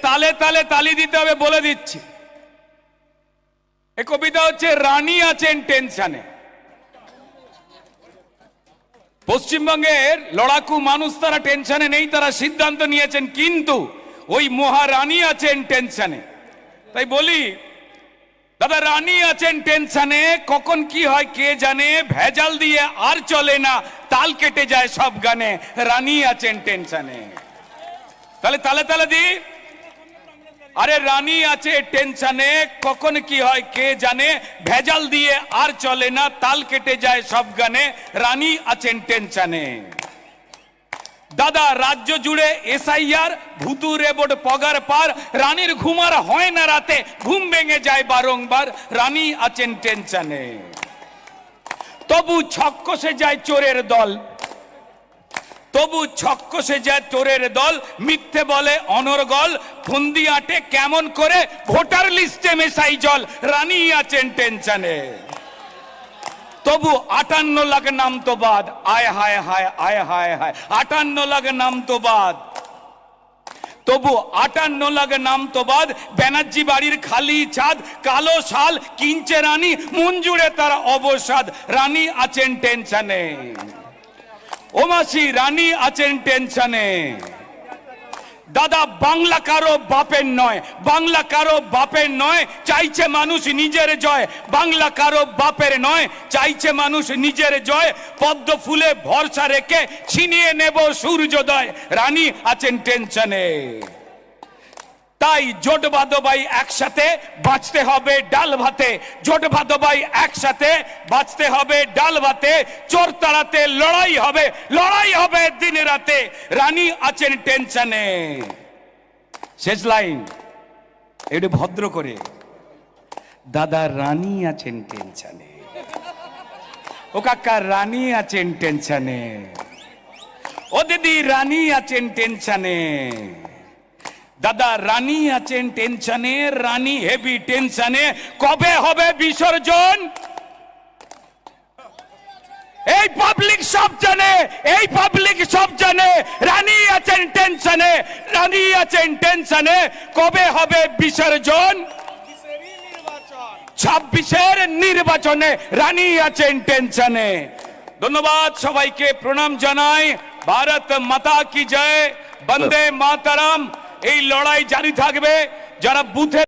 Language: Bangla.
তালে তালে তালি দিতে হবে বলে দিচ্ছি। এই কবিতা হচ্ছে রানী আছেন টেনশনে। পশ্চিমবঙ্গের লড়াকু মানুষ তারা টেনশনে নেই, তারা সিদ্ধান্ত নিয়েছেন, কিন্তু ওই মহারানী আছেন টেনশনে। তাই বলি দাদা, রানী আছেন টেনশনে, কখন কি হয় কে জানে, ভেজাল দিয়ে আর চলে না, তাল কেটে যায় সব গানে, রানী আছেন টেনশনে। তাহলে তালে তালে দি, আরে রানী আছে টেনশনে, কখন কি হয় কে জানে, ভেজাল দিয়ে আর চলে না, তাল কেটে যায় সব গানে, রানী আছেন টেনশনে। দাদা রাজ্য জুড়ে এসআইআর, ভুতু রেবট পগার পার, রানীর ঘুমার হয় না রাতে, ঘুম ভেঙে যায় বারংবার, রানী আছেন টেনশনে। তবু ছক কষে যায় চোরের দল, তবু ছক কষে যায় চোরের দল, মিথ্যে বলে অনর্গল, ফন্দি আটে কেমন করে, ভোটার লিস্টে মেশাই জল, রানী আছেন টেনশনে। তবু 58 লাখ নাম তো বাদ, আয় হায় হায় আয় হায় হায়, 58 লাখ নাম তো বাদ, তবু 58 লাখ নাম তো বাদ, ব্যানার্জি বাড়ির খালি ছাদ, কালো শাল কিনছে রানী, মন জুড়ে তার অবসাদ, রানী আছেন টেনশনে। ও মাসি রানী আছেন টেনশনে। দাদা বাংলা কারো বাপের নয়, বাংলা কারো বাপের নয়, চাইছে মানুষ নিজের জয়, বাংলা কারো বাপের নয়, চাইছে মানুষ নিজের জয়, পদ্ম ফুলে ভরসা রেখে ছিনিয়ে নেব সূর্যোদয়, রানী আছেন টেনশনে। তাই জোট বাঁধো ভাই একসাথে, বাঁচতে হবে ডাল ভাতে, জোট বাঁধো ভাই একসাথে, বাঁচতে হবে ডাল ভাতে, চোর তাড়াতে লড়াই হবে, লড়াই হবে দিন রাতে, রানী আছেন টেনশনে। শেষ লাইন একটু ভদ্র করে, দাদা রানী আছেন টেনশনে, ও কাকা রানী আছেন টেনশনে, ও দিদি রানী আছেন টেনশনে। দাদা রানী আছেন টেনশনে, রানী হেভি টেনশনে, কবে হবে বিসর্জন এই পাবলিক সব জানে, এই পাবলিক সব জানে, রানী আছেন টেনশনে, রানী আছেন টেনশনে, কবে হবে বিসর্জন 26-এর নির্বাচনে, রানী আছেন টেনশনে। ধন্যবাদ সবাইকে, প্রণাম জানাই, ভারত মাতা কি জয়, বন্দে মাতরম। এই লড়াই জারি থাকবে, যারা বুথে